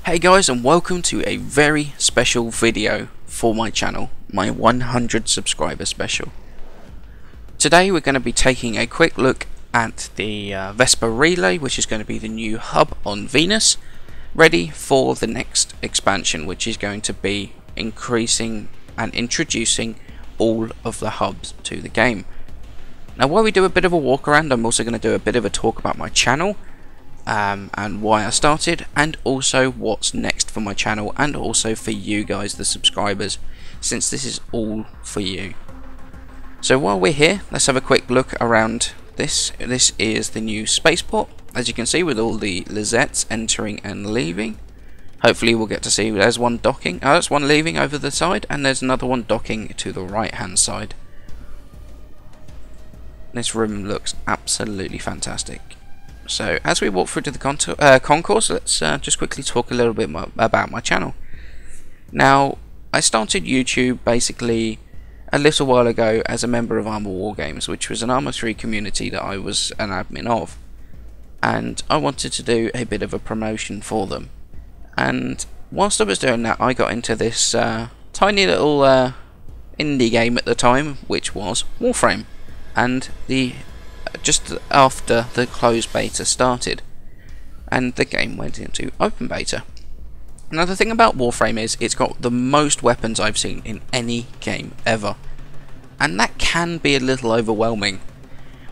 Hey guys, and welcome to a very special video for my channel, my 100 subscriber special. Today we're going to be taking a quick look at the Vesper Relay, which is going to be the new hub on Venus, ready for the next expansion, which is going to be increasing and introducing all of the hubs to the game. Now while we do a bit of a walk around, I'm also going to do a bit of a talk about my channel, and why I started, and also what's next for my channel, and also for you guys, the subscribers, since this is all for you. So while we're here, let's have a quick look around this. This is the new spaceport, as you can see, with all the Lizettes entering and leaving. Hopefully we'll get to see there's one docking, there's one leaving over the side, and there's another one docking to the right hand side. This room looks absolutely fantastic. So as we walk through to the concourse, let's just quickly talk a little bit more about my channel. Now, I started YouTube basically a little while ago as a member of Arma Wargames, which was an Arma 3 community that I was an admin of, and I wanted to do a bit of a promotion for them. And whilst I was doing that, I got into this tiny little indie game at the time, which was Warframe, and just after the closed beta started, and the game went into open beta. Now the thing about Warframe is it's got the most weapons I've seen in any game ever, and that can be a little overwhelming,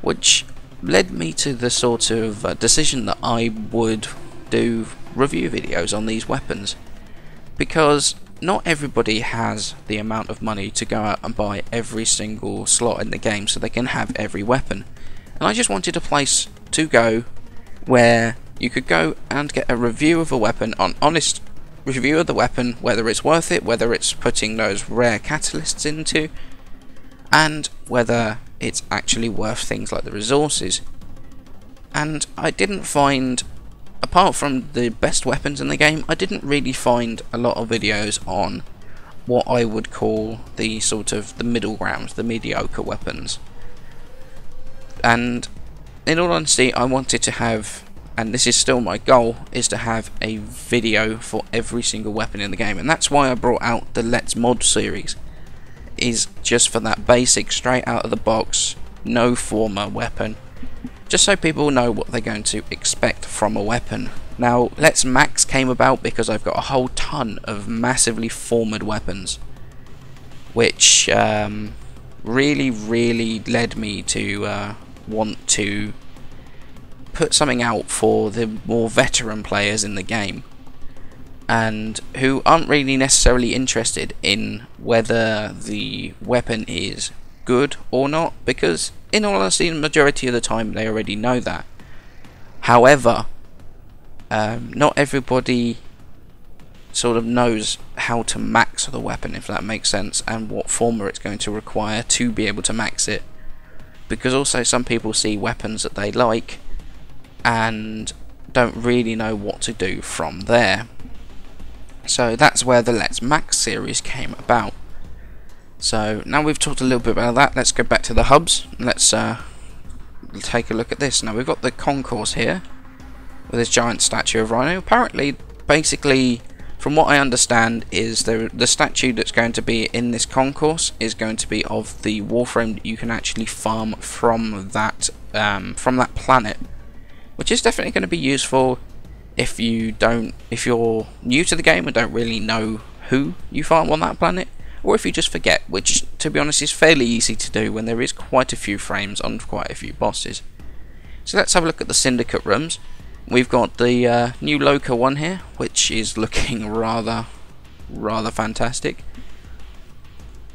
which led me to the sort of decision that I would do review videos on these weapons, because not everybody has the amount of money to go out and buy every single slot in the game so they can have every weapon. And I just wanted a place to go where you could go and get a review of a weapon, an honest review of the weapon, whether it's worth it, whether it's putting those rare catalysts into, and whether it's actually worth things like the resources. And I didn't find, apart from the best weapons in the game, I didn't really find a lot of videos on what I would call the sort of the middle ground, the mediocre weapons. And in all honesty, I wanted to have, and this is still my goal, is to have a video for every single weapon in the game, and that's why I brought out the Let's Mod series, is just for that basic, straight out of the box, no former weapon, just so people know what they're going to expect from a weapon. Now, Let's Max came about because I've got a whole ton of massively formed weapons, which really led me to want to put something out for the more veteran players in the game, and who aren't really necessarily interested in whether the weapon is good or not, because in all honesty, the majority of the time they already know that. However, not everybody sort of knows how to max the weapon, if that makes sense, and what former it's going to require to be able to max it. Because also some people see weapons that they like and don't really know what to do from there. So that's where the Let's Max series came about. So now we've talked a little bit about that, let's go back to the hubs. Let's take a look at this. Now we've got the concourse here with this giant statue of Rhino. Apparently, basically, from what I understand, is the statue that's going to be in this concourse is going to be of the Warframe that you can actually farm from that planet, which is definitely going to be useful if you're new to the game and don't really know who you farm on that planet, or if you just forget, which to be honest is fairly easy to do when there is quite a few frames on quite a few bosses. So let's have a look at the Syndicate Rooms. We've got the new Loca one here, which is looking rather fantastic.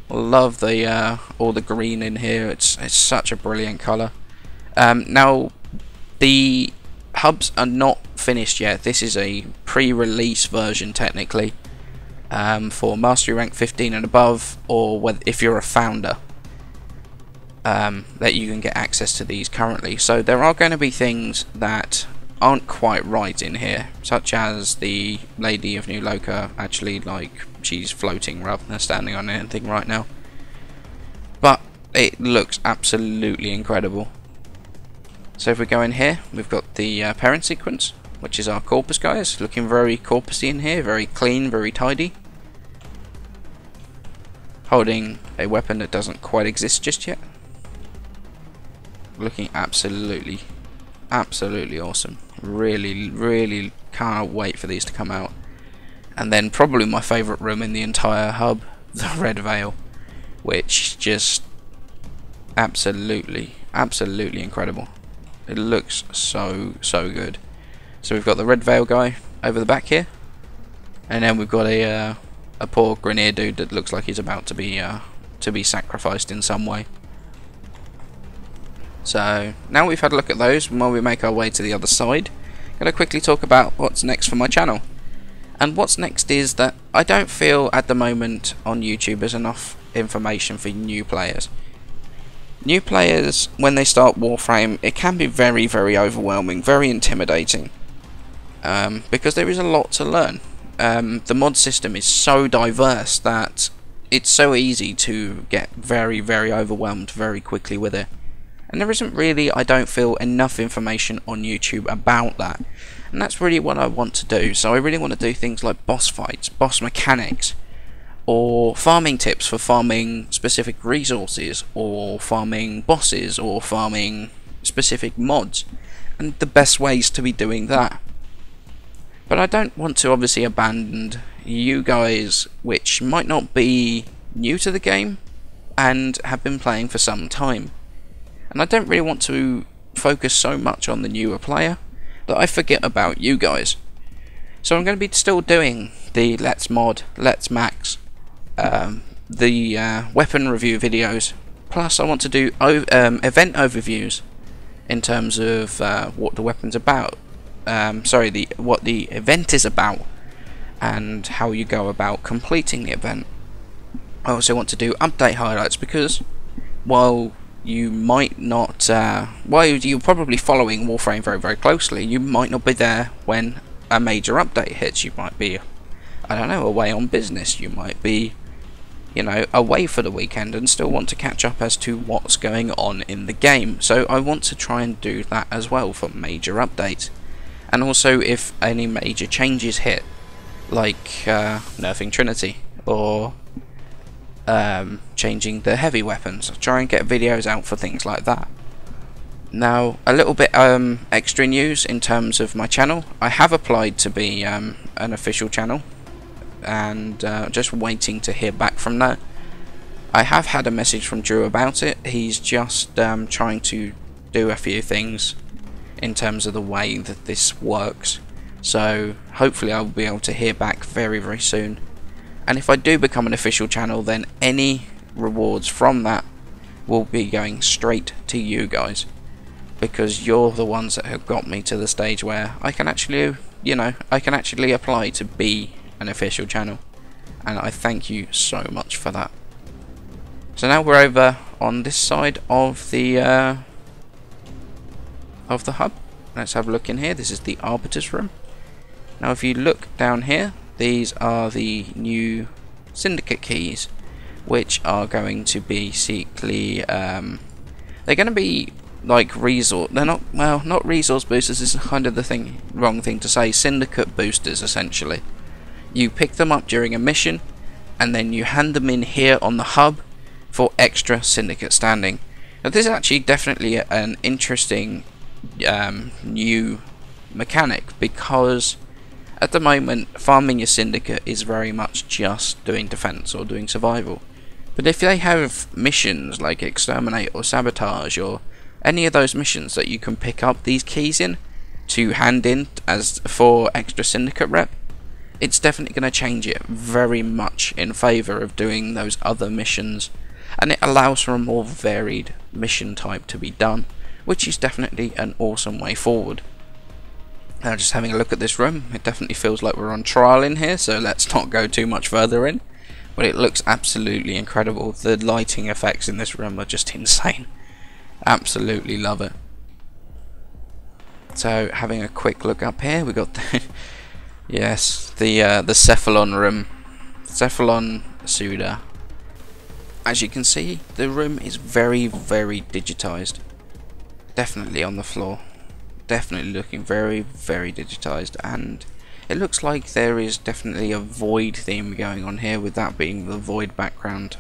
Love the all the green in here. It's such a brilliant colour. Now the hubs are not finished yet. This is a pre-release version technically, for Mastery Rank 15 and above, or if you're a founder, that you can get access to these currently. So there are going to be things that aren't quite right in here, such as the Lady of New Loca actually, like, she's floating rather than standing on anything right now, but it looks absolutely incredible. So if we go in here, we've got the parent sequence, which is our Corpus guys. Looking very corpusy in here, very clean, very tidy. Holding a weapon that doesn't quite exist just yet. Looking absolutely awesome. Really can't wait for these to come out. And then probably my favourite room in the entire hub, the Red Veil, which just absolutely incredible. It looks so good. So we've got the Red Veil guy over the back here, and then we've got a poor Grineer dude that looks like he's about to be sacrificed in some way. So now we've had a look at those, while we make our way to the other side, I'm going to quickly talk about what's next for my channel. And what's next is that I don't feel at the moment on YouTube there's enough information for new players. New players, when they start Warframe, it can be very overwhelming, very intimidating, because there is a lot to learn. The mod system is so diverse that it's so easy to get very overwhelmed very quickly with it. And there isn't really, I don't feel, enough information on YouTube about that. And that's really what I want to do. So I really want to do things like boss fights, boss mechanics, or farming tips for farming specific resources, or farming bosses, or farming specific mods, and the best ways to be doing that. But I don't want to obviously abandon you guys, which might not be new to the game and have been playing for some time. And I don't really want to focus so much on the newer player that I forget about you guys. So I'm going to be still doing the Let's Mod, Let's Max, the weapon review videos. Plus I want to do event overviews in terms of what the weapon's about. What the event is about and how you go about completing the event. I also want to do update highlights, because while you might not, while you're probably following Warframe very closely, you might not be there when a major update hits. You might be, I don't know, away on business. You might be, you know, away for the weekend and still want to catch up as to what's going on in the game. So I want to try and do that as well for major updates. And also if any major changes hit, like nerfing Trinity, or changing the heavy weapons. I'll try and get videos out for things like that. Now, a little bit extra news in terms of my channel. I have applied to be an official channel, and just waiting to hear back from that. I have had a message from Drew about it. He's just trying to do a few things in terms of the way that this works. So hopefully I will be able to hear back very soon. And if I do become an official channel, then any rewards from that will be going straight to you guys, because you're the ones that have got me to the stage where I can actually, you know, I can actually apply to be an official channel, and I thank you so much for that. So now we're over on this side of the hub. Let's have a look in here. This is the Arbiter's Room. Now if you look down here, these are the new Syndicate keys, which are going to be basically, they're going to be like resource, they're not, well, not resource boosters, this is kind of the wrong thing to say, Syndicate boosters essentially. You pick them up during a mission, and then you hand them in here on the hub for extra Syndicate standing. Now this is actually definitely an interesting new mechanic, because at the moment farming your Syndicate is very much just doing defense or doing survival. But if they have missions like exterminate or sabotage, or any of those missions that you can pick up these keys in to hand in as for extra Syndicate rep, it's definitely going to change it very much in favour of doing those other missions, and it allows for a more varied mission type to be done, which is definitely an awesome way forward. Now just having a look at this room, it definitely feels like we're on trial in here, so let's not go too much further in. But it looks absolutely incredible. The lighting effects in this room are just insane. Absolutely love it. So having a quick look up here, we got the yes, the Cephalon room, Cephalon Suda. As you can see, the room is very digitized. Definitely on the floor. definitely looking very, very digitized, and it looks like there is definitely a void theme going on here, with that being the void background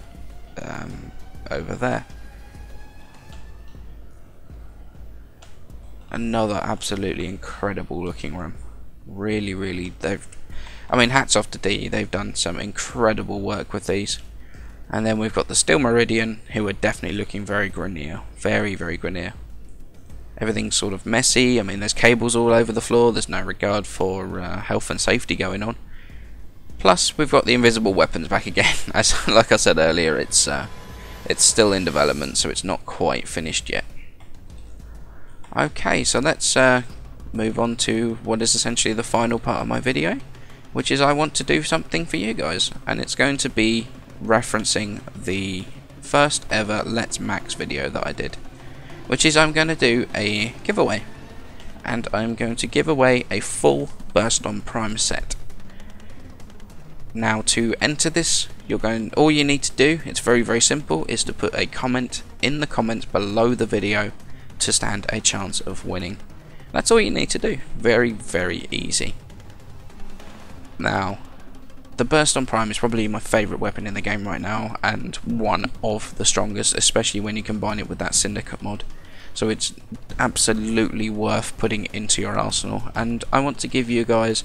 over there. Another absolutely incredible looking room. Really, I mean, hats off to D, they've done some incredible work with these. And then we've got the Steel Meridian, who are definitely looking very Grenier. Very Grenier. Everything's sort of messy. I mean, there's cables all over the floor. There's no regard for health and safety going on. Plus, we've got the invisible weapons back again. As like I said earlier, it's still in development, so it's not quite finished yet. Okay, so let's move on to what is essentially the final part of my video, which is I want to do something for you guys, and it's going to be referencing the first ever Let's Max video that I did, which is I'm going to do a giveaway, and I'm going to give away a full Burston Prime set. Now, to enter this, all you need to do, it's very simple, is to put a comment in the comments below the video to stand a chance of winning. That's all you need to do. Very easy. Now, the Burston Prime is probably my favourite weapon in the game right now, and one of the strongest, especially when you combine it with that Syndicate mod. So it's absolutely worth putting into your arsenal, and I want to give you guys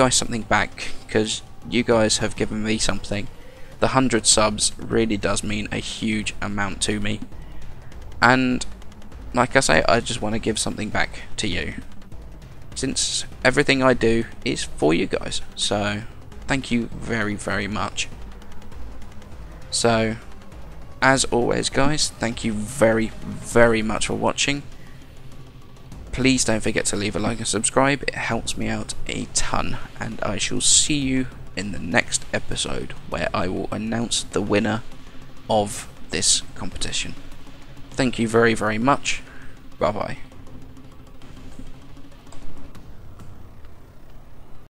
something back, because you guys have given me something. The 100 subs really does mean a huge amount to me, and like I say, I just want to give something back to you, since everything I do is for you guys. So thank you very much. So as always guys, thank you very much for watching. Please don't forget to leave a like and subscribe, it helps me out a ton, and I shall see you in the next episode, where I will announce the winner of this competition. Thank you very much. Bye bye.